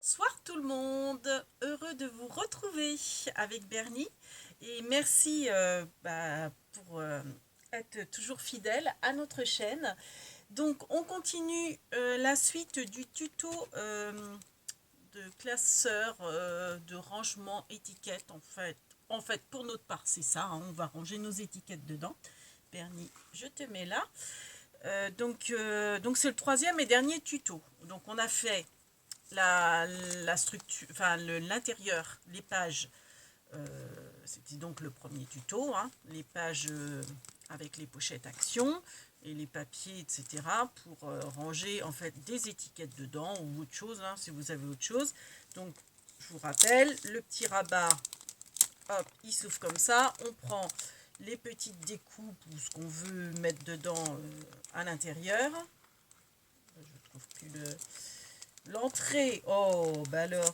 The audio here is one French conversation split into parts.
Bonsoir tout le monde, heureux de vous retrouver avec Bernie et merci pour être toujours fidèle à notre chaîne. Donc on continue la suite du tuto de classeur, de rangement étiquette en fait pour notre part c'est ça, hein, on va ranger nos étiquettes dedans. Bernie, je te mets là. Donc c'est le troisième et dernier tuto. Donc on a fait la structure, enfin l'intérieur, les pages, c'était donc le premier tuto, hein, les pages avec les pochettes action et les papiers, etc. pour ranger en fait des étiquettes dedans ou autre chose, hein, si vous avez autre chose. Donc je vous rappelle, le petit rabat, hop, il s'ouvre comme ça, on prend les petites découpes ou ce qu'on veut mettre dedans à l'intérieur. Je trouve plus l'entrée. Oh, bah alors,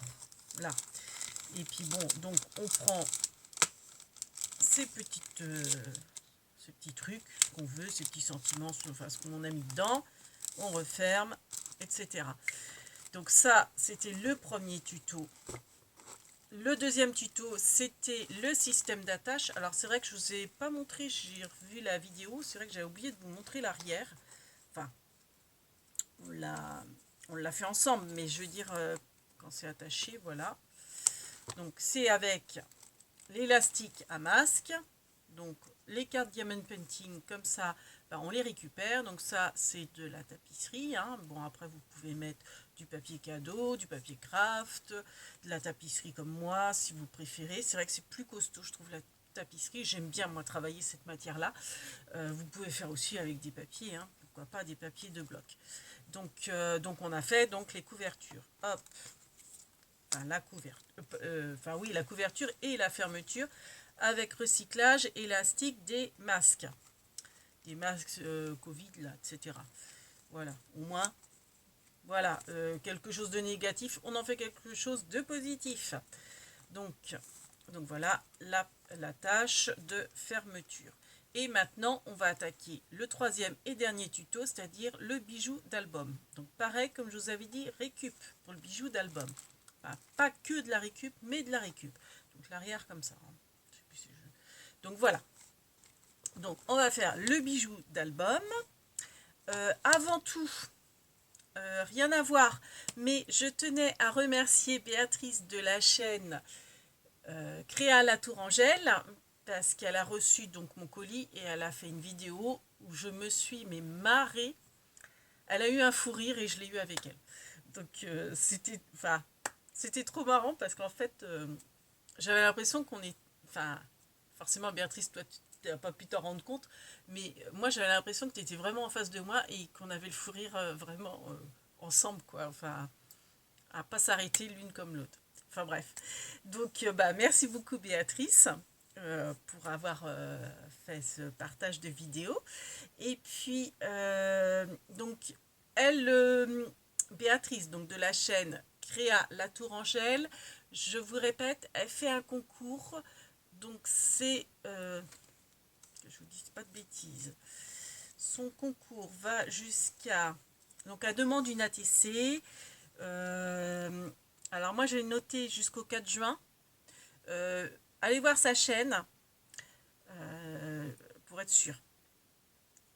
là. Et puis bon, donc on prend ces petits trucs qu'on veut, ces petits sentiments, enfin ce qu'on a mis dedans, on referme, etc. Donc ça, c'était le premier tuto. Le deuxième tuto, c'était le système d'attache. Alors c'est vrai que je vous ai pas montré, j'ai revu la vidéo, c'est vrai que j'avais oublié de vous montrer l'arrière. Enfin, on l'a fait ensemble, mais je veux dire, quand c'est attaché, voilà. Donc c'est avec l'élastique à masque, donc les cartes Diamond Painting comme ça, on les récupère. Donc ça c'est de la tapisserie, hein. Bon après vous pouvez mettre du papier cadeau, du papier craft, de la tapisserie comme moi si vous préférez. C'est vrai que c'est plus costaud je trouve la tapisserie, j'aime bien moi travailler cette matière là. Vous pouvez faire aussi avec des papiers, hein. Pourquoi pas des papiers de bloc. Donc on a fait donc les couvertures, hop, enfin la couverture, oui la couverture et la fermeture avec recyclage élastique des masques Covid là, etc. Voilà, au moins voilà, quelque chose de négatif, on en fait quelque chose de positif. Donc, donc voilà la tâche de fermeture. Et maintenant, on va attaquer le troisième et dernier tuto, c'est-à-dire le bijou d'album. Donc pareil, comme je vous avais dit, récup pour le bijou d'album. Enfin, pas que de la récup, mais de la récup. Donc l'arrière comme ça, hein. Je sais plus si donc voilà. Donc on va faire le bijou d'album. Avant tout, rien à voir, mais je tenais à remercier Béatrice de la chaîne Créa la Tourangelle parce qu'elle a reçu donc mon colis et elle a fait une vidéo où je me suis marrée. Elle a eu un fou rire et je l'ai eu avec elle. Donc c'était trop marrant parce qu'en fait j'avais l'impression qu'on est, enfin forcément Béatrice toi tu n'as pas pu t'en rendre compte, mais moi j'avais l'impression que tu étais vraiment en face de moi et qu'on avait le fou rire vraiment ensemble quoi. Enfin à pas s'arrêter l'une comme l'autre. Enfin bref. Donc merci beaucoup Béatrice pour avoir fait ce partage de vidéo. Et puis donc elle, Béatrice donc de la chaîne Créa la Tourangelle, je vous répète, elle fait un concours. Donc c'est que je vous dise pas de bêtises. Son concours va jusqu'à, donc elle demande une ATC. Alors moi j'ai noté jusqu'au 4 juin. Allez voir sa chaîne pour être sûr.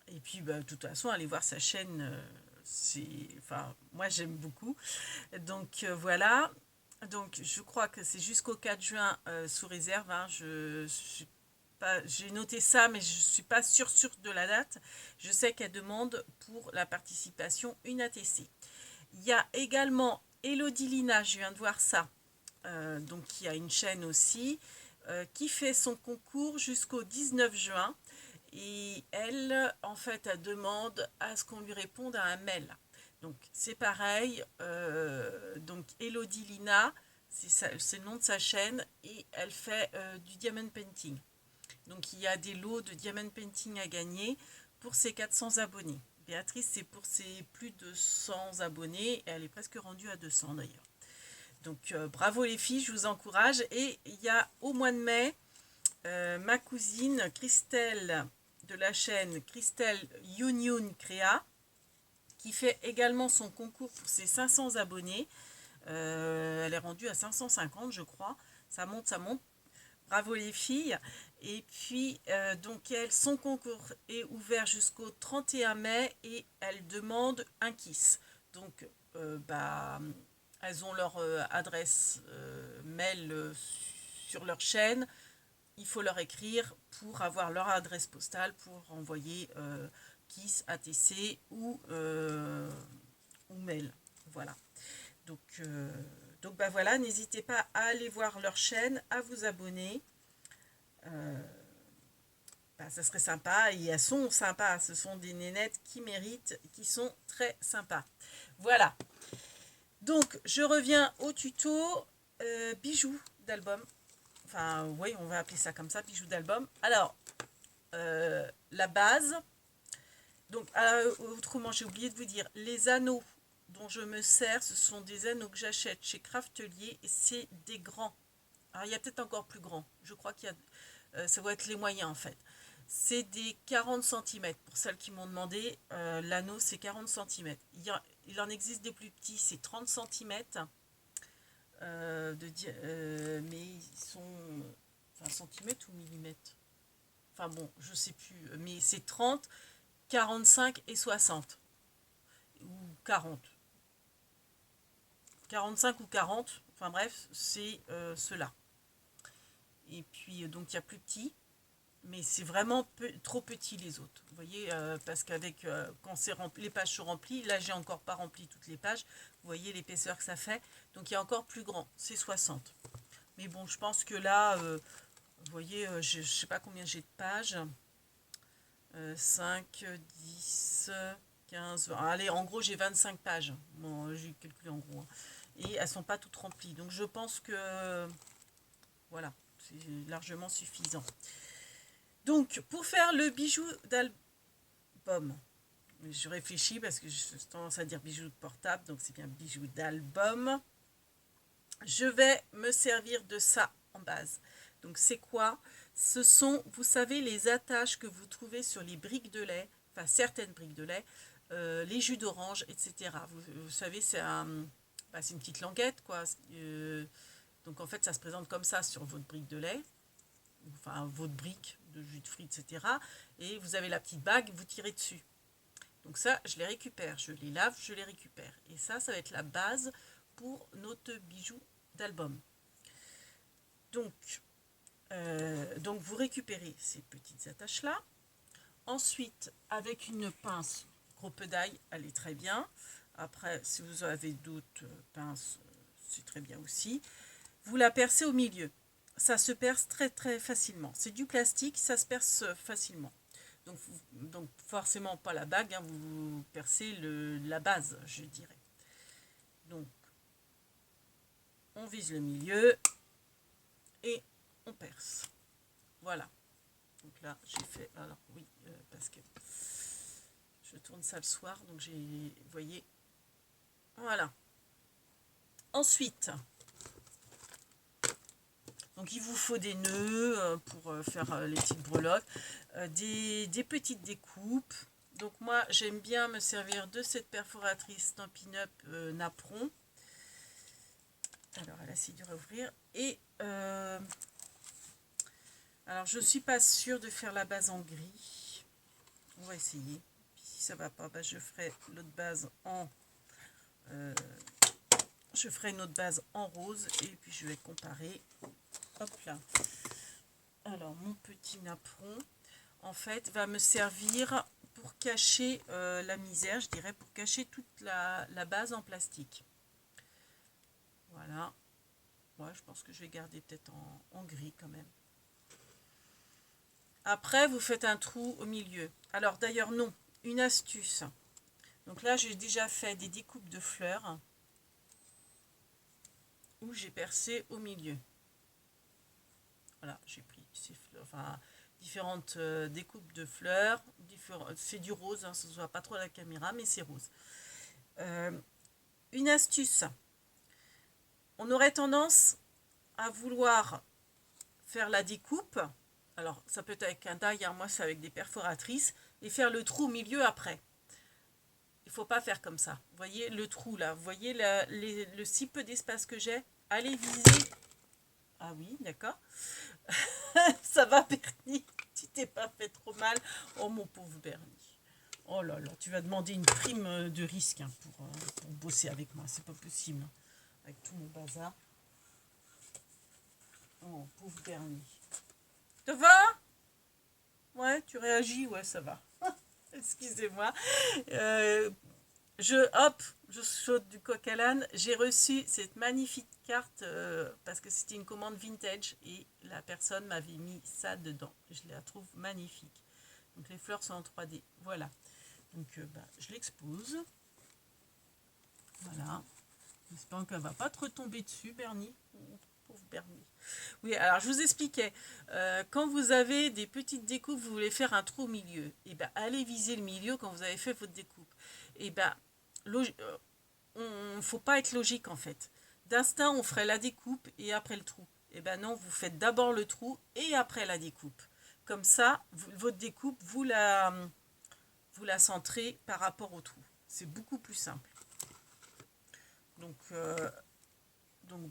Et puis de toute façon allez voir sa chaîne. Enfin moi j'aime beaucoup. Donc voilà. Donc je crois que c'est jusqu'au 4 juin sous réserve, hein. J'ai noté ça, mais je ne suis pas sûre de la date. Je sais qu'elle demande pour la participation une ATC. Il y a également Elodie Lina, je viens de voir ça, donc qui a une chaîne aussi, qui fait son concours jusqu'au 19 juin. Et elle, en fait, elle demande à ce qu'on lui réponde à un mail. Donc c'est pareil, donc Elodie Lina, c'est le nom de sa chaîne, et elle fait du diamond painting. Donc il y a des lots de diamond painting à gagner pour ses 400 abonnés. Béatrice, c'est pour ses plus de 100 abonnés, et elle est presque rendue à 200 d'ailleurs. Donc bravo les filles, je vous encourage. Et il y a au mois de mai, ma cousine Christelle de la chaîne Christelle Yun Créa, qui fait également son concours pour ses 500 abonnés. elle est rendue à 550, je crois. Ça monte, ça monte. Bravo les filles. Et puis, donc, son concours est ouvert jusqu'au 31 mai et elles demandent un kiss. Donc, bah, elles ont leur adresse mail sur leur chaîne. Il faut leur écrire pour avoir leur adresse postale pour envoyer KISS, ATC ou mail. Voilà. Donc bah voilà, n'hésitez pas à aller voir leur chaîne, à vous abonner. Bah, ça serait sympa et elles sont sympas. Ce sont des nénettes qui méritent, qui sont très sympas. Voilà. Donc je reviens au tuto bijoux d'album. Enfin, oui, on va appeler ça comme ça, bijoux d'album. Alors, la base. Donc, autrement, j'ai oublié de vous dire, les anneaux dont je me sers, ce sont des anneaux que j'achète chez Craftelier et c'est des grands. Alors, il y a peut-être encore plus grand. Je crois qu'il y a, ça doit être les moyens en fait. C'est des 40 cm. Pour celles qui m'ont demandé, l'anneau c'est 40 cm. Il en existe des plus petits, c'est 30 cm. Mais ils sont enfin centimètres ou millimètres, enfin bon je sais plus, mais c'est 30, 45 et 60 ou 40, 45 ou 40, enfin bref c'est cela. Et puis donc il y a plus petit, mais c'est vraiment trop petit les autres, vous voyez, parce qu'avec quand c'est rempli, les pages sont remplies, là j'ai encore pas rempli toutes les pages, vous voyez l'épaisseur que ça fait, donc il y a encore plus grand, c'est 60. Mais bon, je pense que là, vous voyez, je ne sais pas combien j'ai de pages, 5, 10, 15, 20. Allez, en gros j'ai 25 pages, bon j'ai calculé en gros, hein. Et elles sont pas toutes remplies, donc je pense que voilà, c'est largement suffisant. Donc, pour faire le bijou d'album, je réfléchis parce que j'ai tendance à dire bijou de portable, donc c'est bien bijou d'album. Je vais me servir de ça en base. Donc, c'est quoi? Ce sont, vous savez, les attaches que vous trouvez sur les briques de lait, enfin certaines briques de lait, les jus d'orange, etc. Vous savez, c'est c'est une petite languette, quoi. Donc, en fait, ça se présente comme ça sur votre brique de lait, enfin votre brique de jus de fruits, etc. Et vous avez la petite bague, vous tirez dessus. Donc ça, je les récupère, je les lave, je les récupère. Et ça va être la base pour notre bijou d'album. Donc vous récupérez ces petites attaches-là. Ensuite, avec une pince gros peu d'ail, elle est très bien. Après, si vous avez d'autres pinces, c'est très bien aussi. Vous la percez au milieu. Ça se perce très très facilement. C'est du plastique, ça se perce facilement. Donc forcément pas la bague, hein, vous percez la base, je dirais. Donc on vise le milieu et on perce. Voilà. Donc là j'ai fait, alors oui, parce que je tourne ça le soir, donc j'ai, vous voyez, voilà. Ensuite, donc il vous faut des nœuds pour faire les petites breloques, des petites découpes. Donc moi j'aime bien me servir de cette perforatrice Stampin' Up Napron. Alors elle a assez dur à ouvrir. Et alors je suis pas sûre de faire la base en gris. On va essayer. Puis si ça va pas, bah, je ferai l'autre base en je ferai une autre base en rose et puis je vais comparer. Hop là. Alors mon petit napperon en fait va me servir pour cacher la misère, je dirais, pour cacher toute la base en plastique. Voilà. Ouais, je pense que je vais garder peut-être en gris quand même. Après, vous faites un trou au milieu. Alors d'ailleurs, non, une astuce. Donc là, j'ai déjà fait des découpes de fleurs où j'ai percé au milieu. Voilà, j'ai pris ces fleurs, enfin, différentes découpes de fleurs. C'est du rose, hein, ça ne se voit pas trop à la caméra, mais c'est rose. Une astuce. On aurait tendance à vouloir faire la découpe. Alors, ça peut être avec un die, hein, moi c'est avec des perforatrices, et faire le trou au milieu après. il faut pas faire comme ça. Vous voyez le trou là, vous voyez le si peu d'espace que j'ai. Allez viser. Ah oui, d'accord. Ça va, Bernie. Tu t'es pas fait trop mal. Oh mon pauvre Bernie. Oh là là, tu vas demander une prime de risque hein, pour bosser avec moi. C'est pas possible. Hein, avec tout mon bazar. Oh, pauvre Bernie. Ça va? Ouais, tu réagis? Ouais, ça va. Excusez-moi. Je saute du coq à l'âne. J'ai reçu cette magnifique carte parce que c'était une commande vintage et la personne m'avait mis ça dedans. Je la trouve magnifique. Donc les fleurs sont en 3D. Voilà. Donc je l'expose. Voilà. J'espère qu'elle ne va pas te retomber dessus, Bernie. Pauvre Bernie. Oui, alors je vous expliquais. Quand vous avez des petites découpes, vous voulez faire un trou au milieu. Et ben allez viser le milieu quand vous avez fait votre découpe. Et ben ne faut pas être logique en fait. D'instinct, on ferait la découpe et après le trou. Et ben non, vous faites d'abord le trou et après la découpe. Comme ça, votre découpe, vous la centrez par rapport au trou. C'est beaucoup plus simple. Donc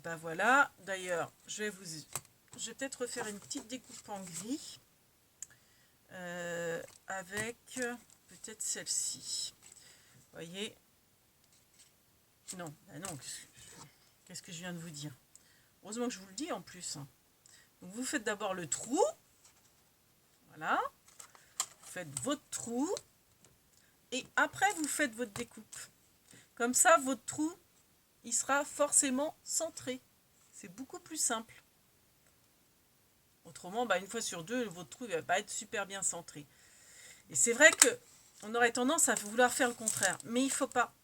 bah voilà. D'ailleurs, je vais peut-être refaire une petite découpe en gris avec peut-être celle-ci. Vous voyez? Non, bah non. Qu'est-ce que je viens de vous dire? Heureusement que je vous le dis en plus. Donc vous faites d'abord le trou. Voilà. Vous faites votre trou. Et après, vous faites votre découpe. Comme ça, votre trou, il sera forcément centré. C'est beaucoup plus simple. Autrement, une fois sur deux, votre trou ne va pas être super bien centré. Et c'est vrai qu'on aurait tendance à vouloir faire le contraire. Mais il ne faut pas.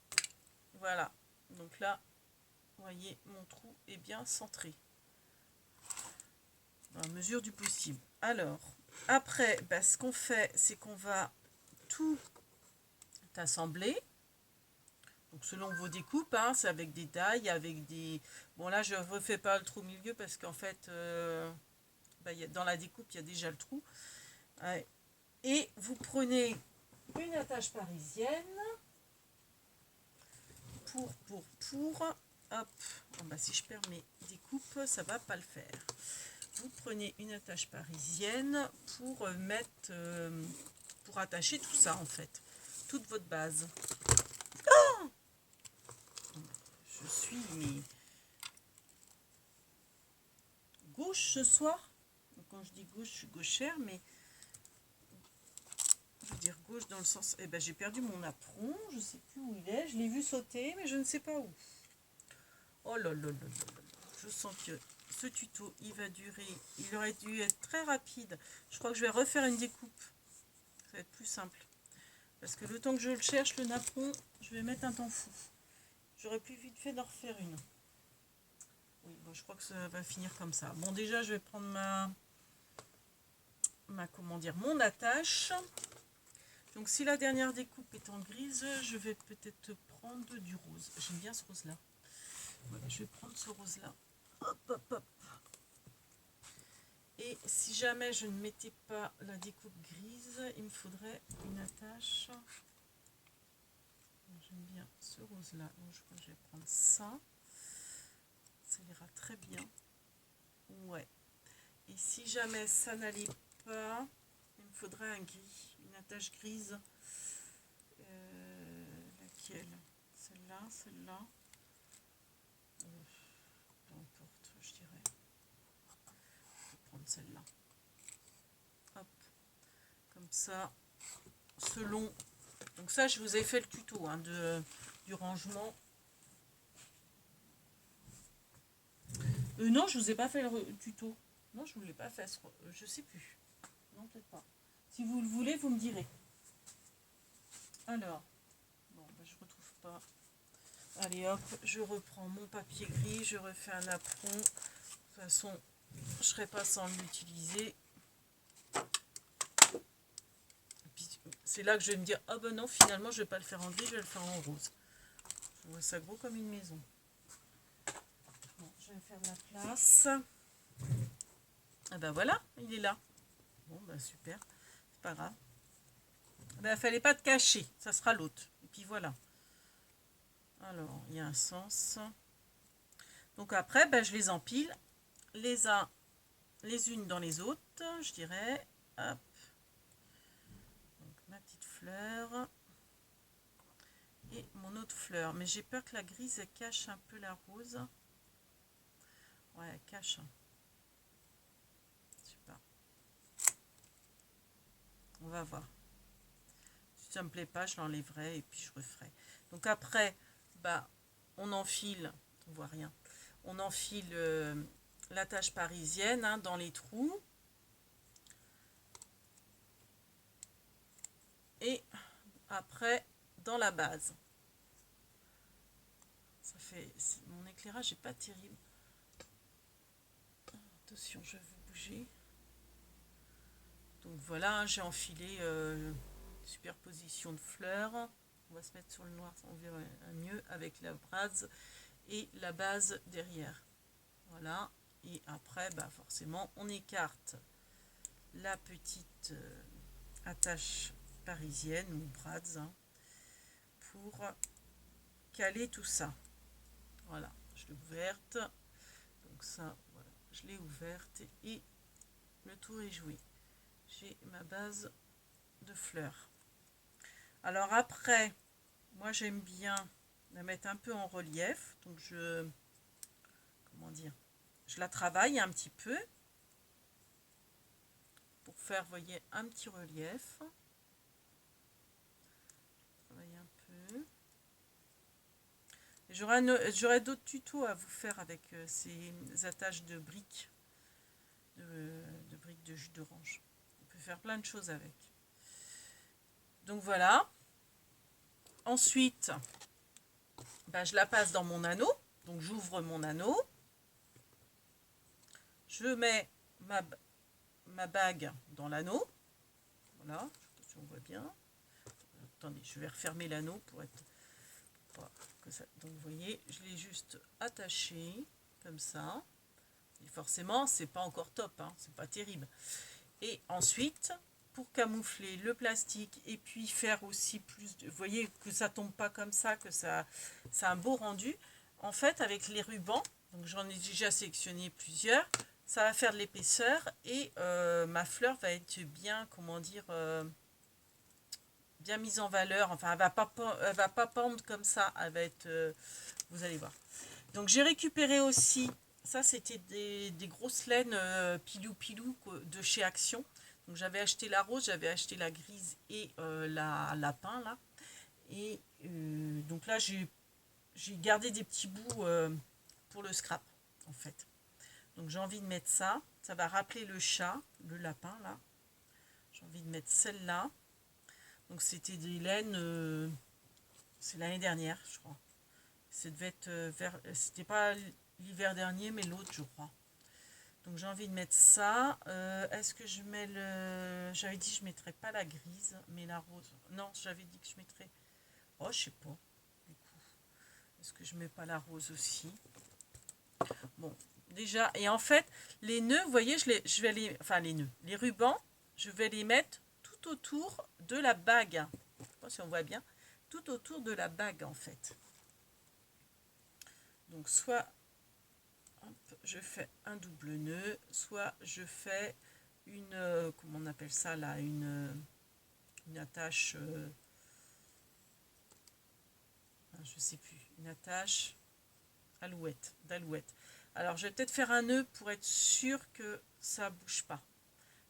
Voilà. Donc là, vous voyez, mon trou est bien centré. Dans la mesure du possible. Alors, après, ce qu'on fait, c'est qu'on va tout assembler. Donc selon vos découpes, hein, c'est avec des dailles, avec des... Bon là, je ne refais pas le trou au milieu parce qu'en fait, dans la découpe, il y a déjà le trou. Ouais. Et vous prenez une attache parisienne pour... Hop, si je perds mes découpes, ça ne va pas le faire. Vous prenez une attache parisienne pour mettre... pour attacher tout ça en fait. Toute votre base. Oh, je suis gauche ce soir. Donc, quand je dis gauche, je suis gauchère, mais je veux dire gauche dans le sens... j'ai perdu mon apron, je ne sais plus où il est. Je l'ai vu sauter, mais je ne sais pas où. Oh là là là là là. Je sens que ce tuto, il va durer. Il aurait dû être très rapide. Je crois que je vais refaire une découpe. Ça va être plus simple. Parce que le temps que je le cherche, le napperon, je vais mettre un temps fou. J'aurais pu vite fait d'en refaire une. Oui, je crois que ça va finir comme ça. Bon, déjà, je vais prendre mon attache. Donc, si la dernière découpe est en grise, je vais peut-être prendre du rose. J'aime bien ce rose-là. Voilà, je vais prendre ce rose-là. Hop, hop, hop. Et si jamais je ne mettais pas la découpe grise, il me faudrait une attache. J'aime bien ce rose-là. Donc, je crois que je vais prendre ça. Ça ira très bien. Ouais. Et si jamais ça n'allait pas, il me faudrait un gris, une attache grise. Laquelle? Celle-là, celle-là. Peu importe, je dirais. Je vais prendre celle-là. Hop. Comme ça, selon... Donc ça, je vous ai fait le tuto hein, du rangement. Non, je vous ai pas fait le tuto. Non, je ne vous l'ai pas fait. Je sais plus. Non, peut-être pas. Si vous le voulez, vous me direz. Alors, bon, je retrouve pas. Allez hop, je reprends mon papier gris, je refais un apron. De toute façon, je ne serai pas sans l'utiliser. C'est là que je vais me dire, ah ben non, finalement, je ne vais pas le faire en gris, je vais le faire en rose. Je vois ça gros comme une maison. Bon, je vais faire de la place. Ah ben voilà, il est là. Bon, ben super, c'est pas grave. Ben, fallait pas te cacher, ça sera l'autre. puis voilà. Alors, il y a un sens. Donc après, ben, je les empile les unes dans les autres, je dirais. Hop. Donc, ma petite fleur. Et mon autre fleur. Mais j'ai peur que la grise elle cache un peu la rose. Ouais, elle cache. Je sais pas. On va voir. Si ça me plaît pas, je l'enlèverai et puis je referai. Donc après, bah, on enfile, on voit rien. On enfile la tache parisienne hein, dans les trous. Et après, dans la base. Ça fait... Mon éclairage n'est pas terrible. Attention, je vais bouger. Donc voilà, hein, j'ai enfilé superposition de fleurs. On va se mettre sur le noir, on verra mieux avec la base et la base derrière. Voilà. Et après, bah forcément, on écarte la petite attache parisienne ou brads hein, pour caler tout ça. Voilà, je l'ai ouverte. Donc ça, voilà, je l'ai ouverte et le tour est joué. J'ai ma base de fleurs. Alors après, moi j'aime bien la mettre un peu en relief. Donc comment dire, je la travaille un petit peu pour faire, voyez, un petit relief. Travailler un peu. J'aurai d'autres tutos à vous faire avec ces attaches de briques, de briques de jus d'orange. On peut faire plein de choses avec. Donc voilà. Ensuite, ben, je la passe dans mon anneau. Donc j'ouvre mon anneau. Je mets ma bague dans l'anneau. Voilà, si on voit bien. Attendez, je vais refermer l'anneau pour être... que ça, donc vous voyez, je l'ai juste attaché comme ça. Et forcément, c'est pas encore top, hein, c'est pas terrible. Et ensuite, pour camoufler le plastique et puis faire aussi plus de... Vous voyez, que ça tombe pas comme ça, que ça a un beau rendu. En fait, avec les rubans, donc j'en ai déjà sélectionné plusieurs, ça va faire de l'épaisseur et ma fleur va être bien, comment dire, bien mise en valeur. Enfin, elle va pas pendre comme ça. Elle va être, vous allez voir. Donc j'ai récupéré aussi, ça c'était des grosses laines pilou pilou de chez Action. Donc j'avais acheté la rose, j'avais acheté la grise et la lapin là. Et donc là j'ai gardé des petits bouts pour le scrap en fait. Donc j'ai envie de mettre ça. Ça va rappeler le chat, le lapin là. J'ai envie de mettre celle-là. Donc c'était des laines, c'est l'année dernière je crois. Ça devait être c'était pas l'hiver dernier mais l'autre je crois. Donc j'ai envie de mettre ça. Est-ce que je mets le... J'avais dit que je mettrais pas la grise mais la rose. Non, j'avais dit que je mettrais... Oh je sais pas. Du coup, est-ce que je mets pas la rose aussi? Bon, déjà, et en fait, les nœuds, vous voyez, je vais les, enfin les nœuds, les rubans, je vais les mettre tout autour de la bague. Je sais pas si on voit bien, tout autour de la bague en fait. Donc soit hop, je fais un double nœud, soit je fais une, comment on appelle ça là, une attache, je sais plus, une attache alouette, d'alouette. Alors je vais peut-être faire un nœud pour être sûr que ça bouge pas.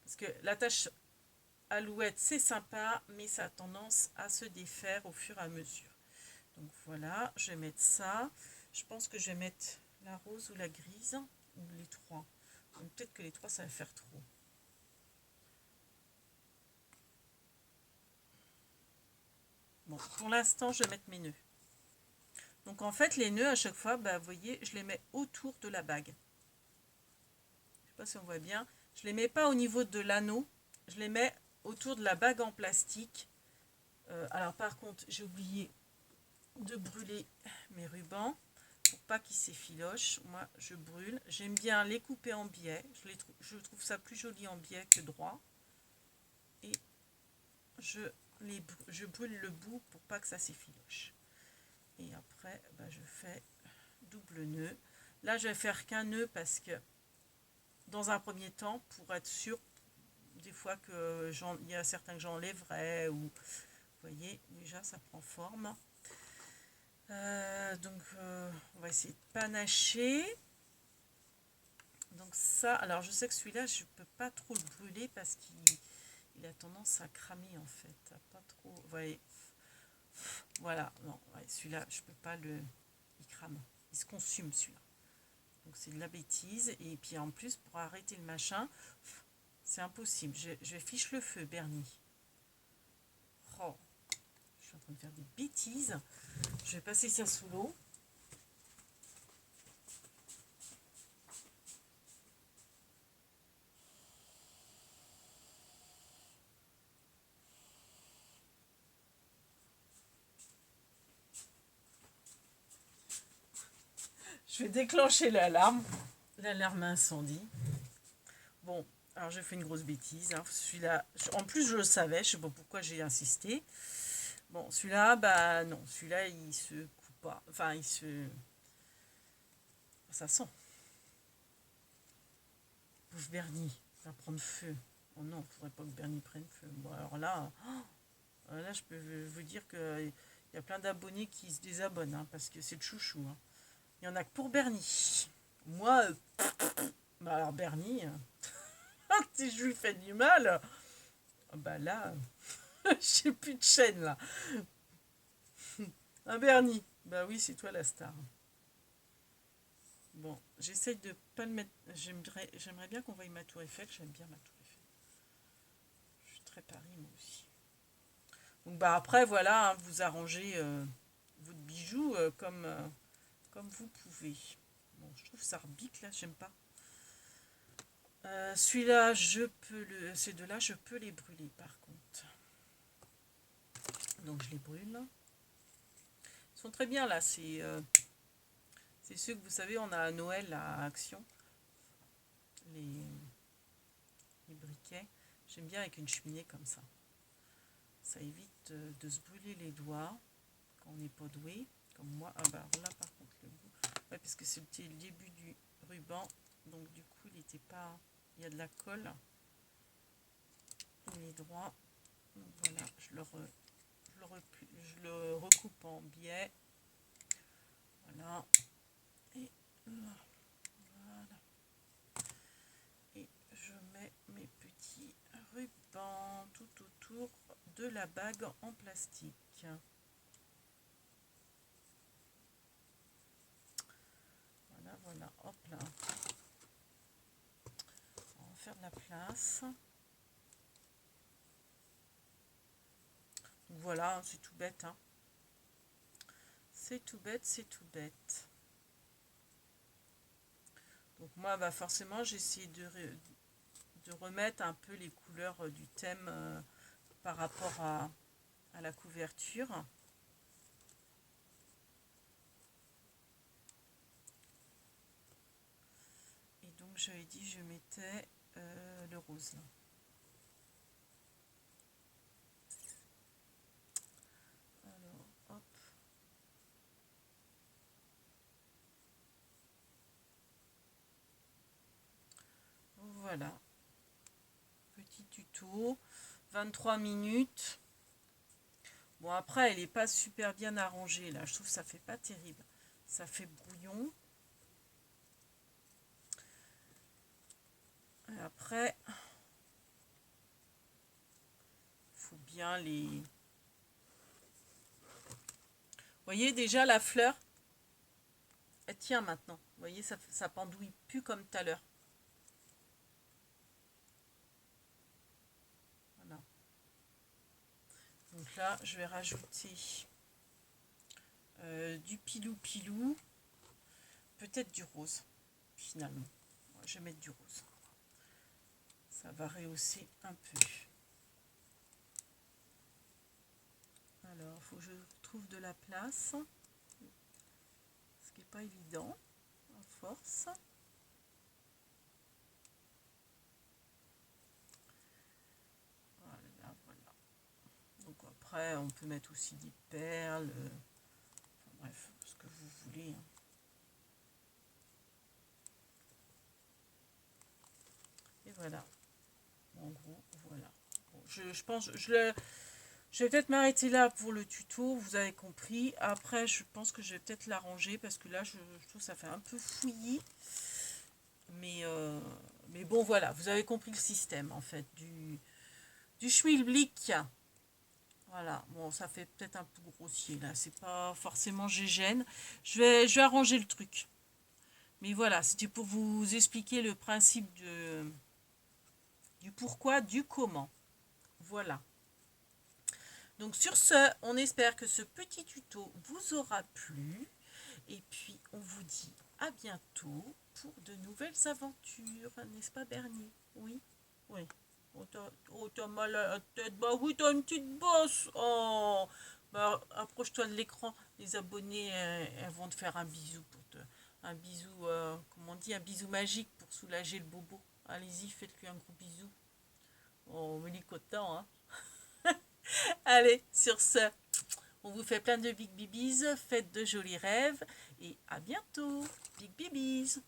Parce que l'attache alouette c'est sympa, mais ça a tendance à se défaire au fur et à mesure. Donc voilà, je vais mettre ça. Je pense que je vais mettre la rose ou la grise, ou les trois. Peut-être que les trois ça va faire trop. Bon, pour l'instant je vais mettre mes nœuds. Donc en fait les nœuds à chaque fois, bah, vous voyez, je les mets autour de la bague. Je sais pas si on voit bien. Je les mets pas au niveau de l'anneau, je les mets autour de la bague en plastique. Alors par contre, j'ai oublié de brûler mes rubans pour pas qu'ils s'effilochent. Moi, je brûle. J'aime bien les couper en biais. Je trouve ça plus joli en biais que droit. Et je je brûle le bout pour pas que ça s'effiloche. Et après, bah, je fais double nœud. Là, je vais faire qu'un nœud parce que dans un premier temps, pour être sûr, des fois que il y a certains que j'enlèverai, ou vous voyez, déjà ça prend forme. Donc on va essayer de panacher. Donc ça, alors je sais que celui-là, je peux pas trop le brûler parce qu'il a tendance à cramer en fait. Pas trop, vous voyez. Voilà, non, ouais, celui-là, je peux pas le... Il crame, il se consume celui-là. Donc c'est de la bêtise. Et puis en plus, pour arrêter le machin, c'est impossible. Je fiche le feu, Bernie. Oh, je suis en train de faire des bêtises. Je vais passer ça sous l'eau. Je vais déclencher l'alarme. L'alarme incendie. Bon, alors j'ai fait une grosse bêtise. Hein. Celui-là, en plus je le savais, je sais pas pourquoi j'ai insisté. Bon, celui-là, bah non, celui-là il se coupe pas. Enfin, il se... Ça sent. Pauvre Bernie, ça va prendre feu. Oh non, faudrait pas que Bernie prenne feu. Bon, alors là, là je peux vous dire qu'il y a plein d'abonnés qui se désabonnent, hein, parce que c'est le chouchou. Hein. Il y en a que pour Bernie. Moi, bah alors Bernie, si je lui fais du mal, bah là, j'ai plus de chaîne là. Un Bernie, bah oui, c'est toi la star. Bon, j'essaye de pas le mettre. J'aimerais bien qu'on voie ma tour Eiffel. J'aime bien ma tour Eiffel. Je suis très Paris moi aussi. Donc bah après voilà, hein, vous arrangez votre bijou comme vous pouvez. Bon, je trouve ça rebique là, j'aime pas. Celui-là, ces deux-là, je peux les brûler par contre. Donc je les brûle. Ils sont très bien là, c'est ceux que vous savez, on a à Noël à Action. Les briquets. J'aime bien avec une cheminée comme ça. Ça évite de se brûler les doigts quand on n'est pas doué, comme moi. Ah bah là par contre le bout. Ouais, parce que c'était le début du ruban, donc du coup il n'était pas. Il y a de la colle. Il est droit. Donc voilà, je le recoupe en biais. Voilà. Et là. Voilà. Et je mets mes petits rubans tout autour de la bague en plastique. Voilà, voilà, hop là. On va faire de la place. Donc voilà, c'est tout bête. Hein. C'est tout bête, c'est tout bête. Donc moi, bah forcément, j'ai essayé de remettre un peu les couleurs du thème par rapport à la couverture. Et donc j'avais dit je mettais le rose là. Alors hop. Voilà. Petit tuto. 23 minutes. Bon après elle n'est pas super bien arrangée là. Je trouve que ça fait pas terrible. Ça fait brouillon. Et après, faut bien les... Vous voyez déjà la fleur, elle tient maintenant. Vous voyez, ça pendouille plus comme tout à l'heure. Voilà. Donc là, je vais rajouter du pilou-pilou. Peut-être du rose, finalement. Je vais mettre du rose. Ça va rehausser un peu. Alors, il faut que je trouve de la place. Ce qui n'est pas évident, à force. Voilà, voilà. Donc, on va après, on peut mettre aussi des perles. Enfin, bref, ce que vous voulez. Hein. Et voilà. En gros, voilà. Bon, je pense, je vais peut-être m'arrêter là pour le tuto, vous avez compris. Après, je pense que je vais peut-être l'arranger parce que là, je trouve que ça fait un peu fouillis. Mais bon, voilà, vous avez compris le système, en fait, du schmilblick. Voilà, bon, ça fait peut-être un peu grossier, là. C'est pas forcément gégène. Je vais arranger le truc. Mais voilà, c'était pour vous expliquer le principe du pourquoi, du comment. Voilà. Donc sur ce, on espère que ce petit tuto vous aura plu. Et puis, on vous dit à bientôt pour de nouvelles aventures. N'est-ce pas, Bernie? Oui. Oui. Oh, t'as mal à la tête. Bah oui, t'as une petite bosse. Oh. Bah, approche-toi de l'écran. Les abonnés, elles vont te faire un bisou pour te... Un bisou, comment on dit, un bisou magique pour soulager le bobo. Allez-y, faites-lui un gros bisou. Oh, mais il est content, hein. Allez, sur ce, on vous fait plein de big bibis, faites de jolis rêves et à bientôt. Big bibis.